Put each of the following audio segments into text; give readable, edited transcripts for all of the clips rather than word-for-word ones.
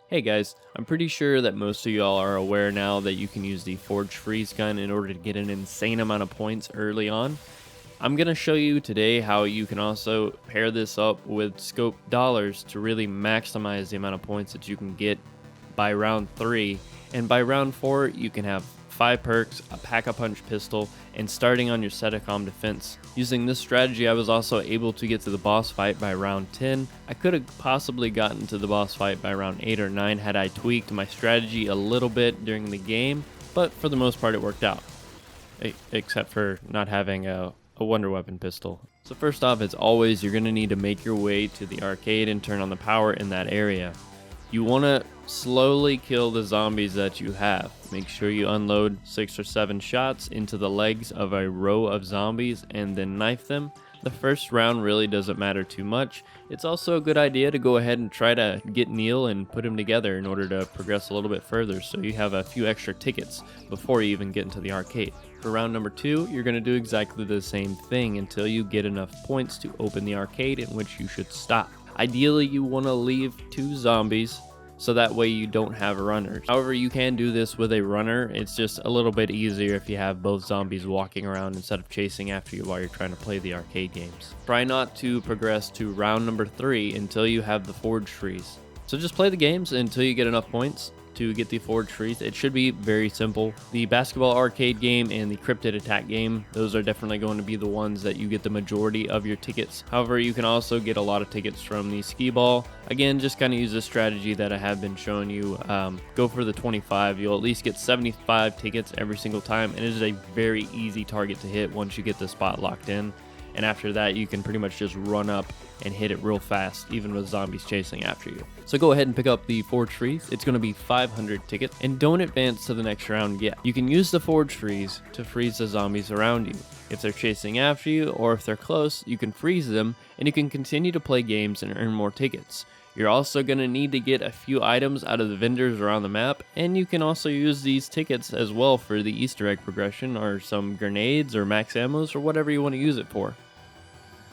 Hey guys, I'm pretty sure that most of y'all are aware now that you can use the Forge Freeze gun in order to get an insane amount of points early on. I'm going to show you today how you can also pair this up with scope dollars to really maximize the amount of points that you can get by round 3. And by round 4, you can have 5 perks, a pack-a-punch pistol, and starting on your Setecom defense. Using this strategy, I was also able to get to the boss fight by round 10. I could have possibly gotten to the boss fight by round 8 or 9 had I tweaked my strategy a little bit during the game, but for the most part it worked out. Except for not having a wonder weapon pistol. So first off, as always, you're going to need to make your way to the arcade and turn on the power in that area. You want to slowly kill the zombies that you have. Make sure you unload 6 or 7 shots into the legs of a row of zombies and then knife them. The first round really doesn't matter too much. It's also a good idea to go ahead and try to get Neil and put him together in order to progress a little bit further, so you have a few extra tickets before you even get into the arcade. For round number 2, you're going to do exactly the same thing until you get enough points to open the arcade, in which you should stop. Ideally, you want to leave 2 zombies, so that way you don't have runners. However, you can do this with a runner. It's just a little bit easier if you have both zombies walking around instead of chasing after you while you're trying to play the arcade games. Try not to progress to round number 3 until you have the Forge Freeze. So just play the games until you get enough points to get the Forge Freeze. It should be very simple. The basketball arcade game and the cryptid attack game, those are definitely going to be the ones that you get the majority of your tickets. However, you can also get a lot of tickets from the skee ball. Again, just kind of use the strategy that I have been showing you. Go for the 25. You'll at least get 75 tickets every single time, and it is a very easy target to hit once you get the spot locked in. And after that, you can pretty much just run up and hit it real fast, even with zombies chasing after you. So go ahead and pick up the Forge Freeze. It's going to be 500 tickets, and don't advance to the next round yet. You can use the Forge Freeze to freeze the zombies around you. If they're chasing after you, or if they're close, you can freeze them, and you can continue to play games and earn more tickets. You're also going to need to get a few items out of the vendors around the map, and you can also use these tickets as well for the Easter egg progression, or some grenades or max ammos, or whatever you want to use it for.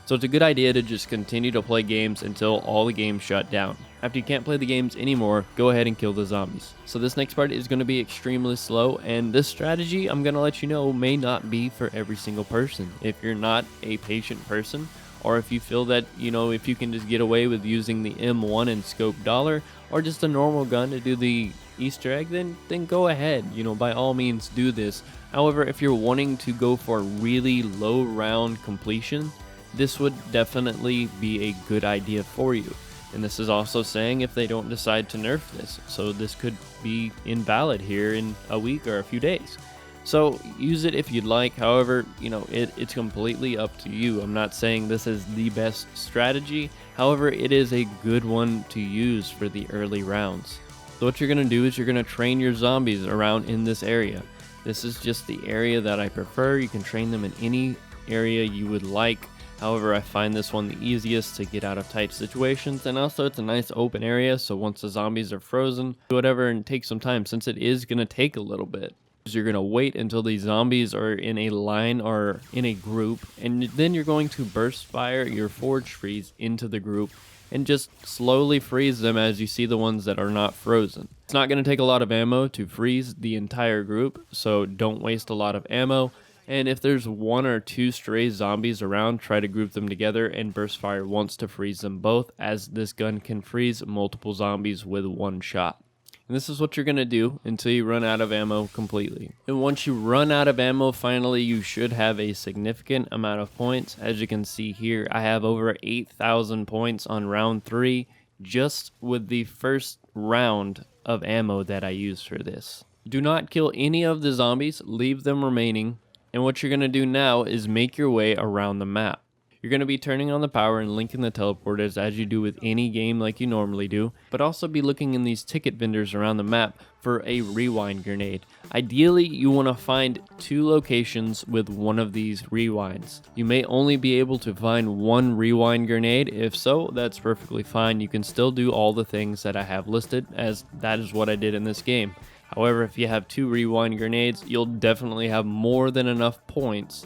So it's a good idea to just continue to play games until all the games shut down. After you can't play the games anymore, go ahead and kill the zombies. So this next part is going to be extremely slow, and this strategy, I'm going to let you know, may not be for every single person. If you're not a patient person, or if you feel that, if you can just get away with using the M1 and scope dollar, or just a normal gun to do the Easter egg, then go ahead. By all means do this. However, if you're wanting to go for really low round completion, this would definitely be a good idea for you. And this is also saying if they don't decide to nerf this. So this could be invalid here in a week or a few days. So use it if you'd like. However, it's completely up to you. I'm not saying this is the best strategy. However, it is a good one to use for the early rounds. So what you're going to do is you're going to train your zombies around in this area. This is just the area that I prefer. You can train them in any area you would like. However, I find this one the easiest to get out of tight situations, and also it's a nice open area, so once the zombies are frozen, do whatever and take some time, since it is going to take a little bit. So you're going to wait until these zombies are in a line or in a group, and then you're going to burst fire your Forge Freeze into the group and just slowly freeze them as you see the ones that are not frozen. It's not going to take a lot of ammo to freeze the entire group, so don't waste a lot of ammo. And if there's 1 or 2 stray zombies around, try to group them together and burst fire once to freeze them both, as this gun can freeze multiple zombies with 1 shot. And this is what you're going to do until you run out of ammo completely. And once you run out of ammo, finally, you should have a significant amount of points. As you can see here, I have over 8,000 points on round 3 just with the first round of ammo that I used for this. Do not kill any of the zombies, leave them remaining. And what you're going to do now is make your way around the map. You're going to be turning on the power and linking the teleporters as you do with any game like you normally do, but also be looking in these ticket vendors around the map for a rewind grenade. Ideally, you want to find 2 locations with one of these rewinds. You may only be able to find 1 rewind grenade. If so, that's perfectly fine. You can still do all the things that I have listed, as that is what I did in this game. However, if you have 2 rewind grenades, you'll definitely have more than enough points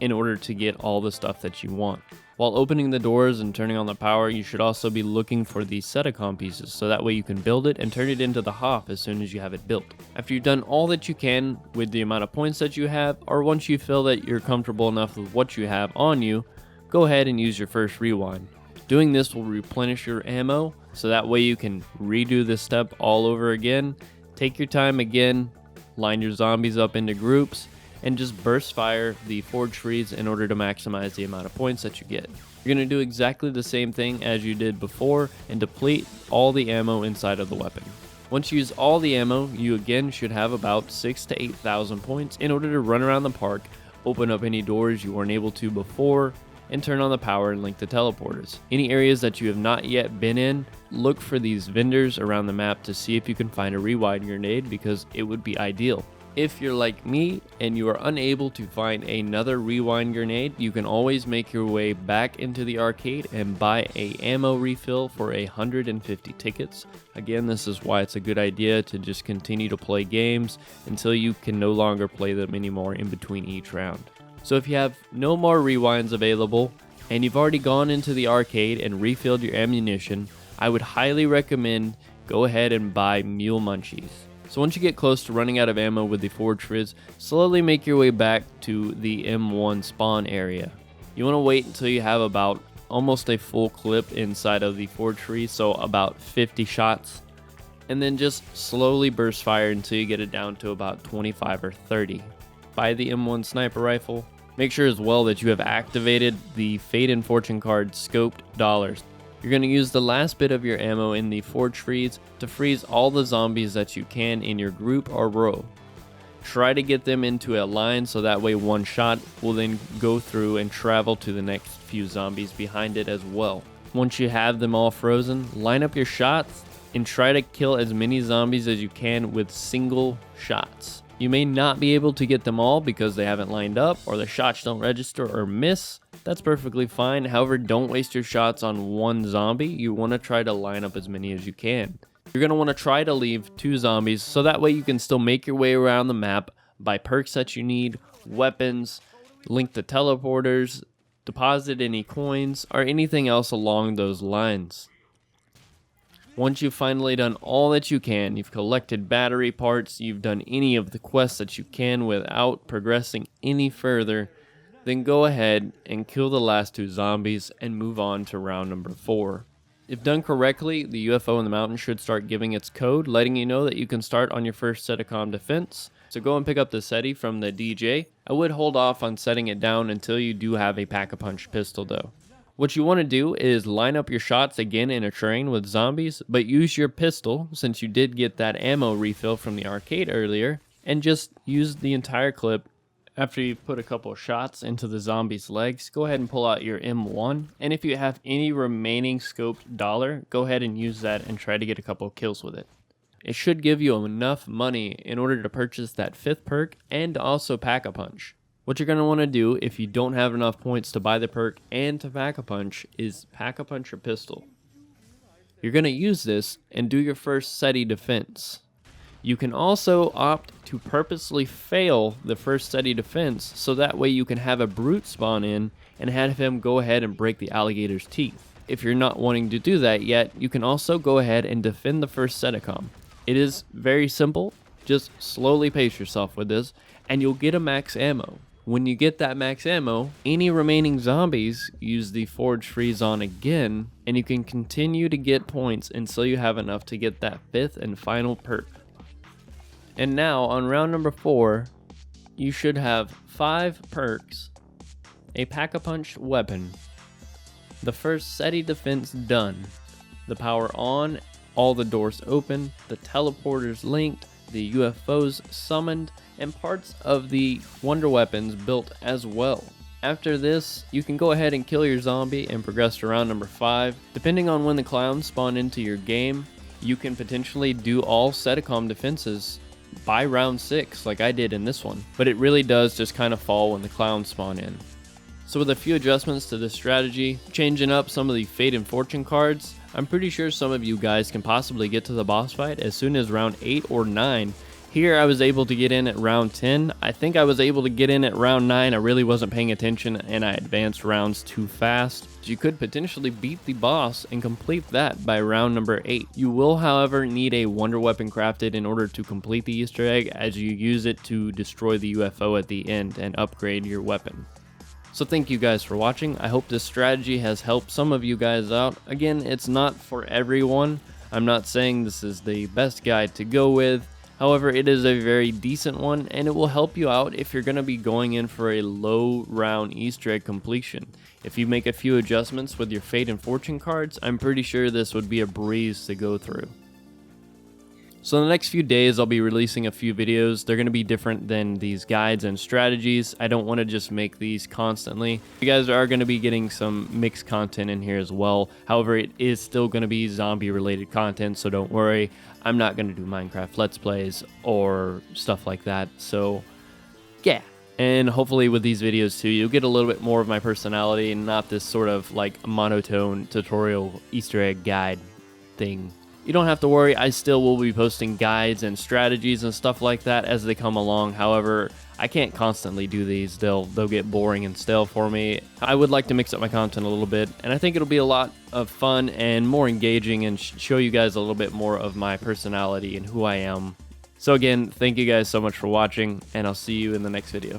in order to get all the stuff that you want. While opening the doors and turning on the power, you should also be looking for the Setecom pieces, so that way you can build it and turn it into the Hop as soon as you have it built. After you've done all that you can with the amount of points that you have, or once you feel that you're comfortable enough with what you have on you, go ahead and use your first rewind. Doing this will replenish your ammo, so that way you can redo this step all over again. Take your time again, line your zombies up into groups, and just burst fire the forge freeze in order to maximize the amount of points that you get. You're going to do exactly the same thing as you did before and deplete all the ammo inside of the weapon. Once you use all the ammo, you again should have about 6,000 to 8,000 points in order to run around the park, open up any doors you weren't able to before, and turn on the power and link the teleporters. Any areas that you have not yet been in, look for these vendors around the map to see if you can find a rewind grenade, because it would be ideal. If you're like me and you are unable to find another rewind grenade, you can always make your way back into the arcade and buy a ammo refill for 150 tickets. Again, this is why it's a good idea to just continue to play games until you can no longer play them anymore in between each round. So if you have no more rewinds available and you've already gone into the arcade and refilled your ammunition, I would highly recommend go ahead and buy Mule Munchies. So once you get close to running out of ammo with the Forge Frizz, slowly make your way back to the M1 spawn area. You want to wait until you have about almost a full clip inside of the Forge Freeze, so about 50 shots, and then just slowly burst fire until you get it down to about 25 or 30. Buy the M1 sniper rifle. Make sure as well that you have activated the Fate and Fortune card scoped dollars. You're going to use the last bit of your ammo in the Forge Freeze to freeze all the zombies that you can in your group or row. Try to get them into a line so that way one shot will then go through and travel to the next few zombies behind it as well. Once you have them all frozen, line up your shots and try to kill as many zombies as you can with single shots. You may not be able to get them all because they haven't lined up or the shots don't register or miss. That's perfectly fine. However, don't waste your shots on one zombie. You want to try to line up as many as you can. You're going to want to try to leave 2 zombies so that way you can still make your way around the map, buy perks that you need, weapons, link the teleporters, deposit any coins, or anything else along those lines. Once you've finally done all that you can, you've collected battery parts, you've done any of the quests that you can without progressing any further, then go ahead and kill the last 2 zombies and move on to round number 4. If done correctly, the UFO in the mountain should start giving its code, letting you know that you can start on your first Setecom defense. So go and pick up the Seti from the DJ. I would hold off on setting it down until you do have a Pack-a-Punch pistol though. What you want to do is line up your shots again in a train with zombies, but use your pistol, since you did get that ammo refill from the arcade earlier, and just use the entire clip. After you've put a couple of shots into the zombie's legs, go ahead and pull out your M1, and if you have any remaining scoped dollar, go ahead and use that and try to get a couple of kills with it. It should give you enough money in order to purchase that 5th perk and also Pack-a-Punch. What you're going to want to do if you don't have enough points to buy the perk and to Pack-a-Punch is Pack-a-Punch your pistol. You're going to use this and do your first Seti defense. You can also opt to purposely fail the first Seti defense so that way you can have a brute spawn in and have him go ahead and break the alligator's teeth. If you're not wanting to do that yet, you can also go ahead and defend the first Setecom. It is very simple. Just slowly pace yourself with this and you'll get a max ammo. When you get that max ammo, any remaining zombies use the Forge Freeze on again, and you can continue to get points until you have enough to get that 5th and final perk. And now, on round number 4, you should have 5 perks, a Pack-a-Punch weapon, the first Seti defense done, the power on, all the doors open, the teleporters linked, the UFOs summoned, and parts of the wonder weapons built as well. After this, you can go ahead and kill your zombie and progress to round number 5. Depending on when the clowns spawn into your game, you can potentially do all Setecom defenses by round 6 like I did in this one, but it really does just kind of fall when the clowns spawn in. So with a few adjustments to this strategy, changing up some of the Fate and Fortune cards, I'm pretty sure some of you guys can possibly get to the boss fight as soon as round 8 or 9 Here I was able to get in at round 10. I think I was able to get in at round 9. I really wasn't paying attention and I advanced rounds too fast. You could potentially beat the boss and complete that by round number 8. You will, however, need a wonder weapon crafted in order to complete the Easter egg, as you use it to destroy the UFO at the end and upgrade your weapon. So thank you guys for watching. I hope this strategy has helped some of you guys out. Again, it's not for everyone. I'm not saying this is the best guide to go with. However, it is a very decent one, and it will help you out if you're going to be going in for a low round Easter egg completion. If you make a few adjustments with your Fate and Fortune cards, I'm pretty sure this would be a breeze to go through. So in the next few days, I'll be releasing a few videos. They're going to be different than these guides and strategies. I don't want to just make these constantly. You guys are going to be getting some mixed content in here as well. However, it is still going to be zombie related content, so don't worry. I'm not going to do Minecraft Let's Plays or stuff like that. So yeah. And hopefully with these videos too, you'll get a little bit more of my personality and not this sort of like monotone tutorial Easter egg guide thing. You don't have to worry, I still will be posting guides and strategies and stuff like that as they come along. However, I can't constantly do these. They'll get boring and stale for me. I would like to mix up my content a little bit, and I think it'll be a lot of fun and more engaging and show you guys a little bit more of my personality and who I am. So again, thank you guys so much for watching, and I'll see you in the next video.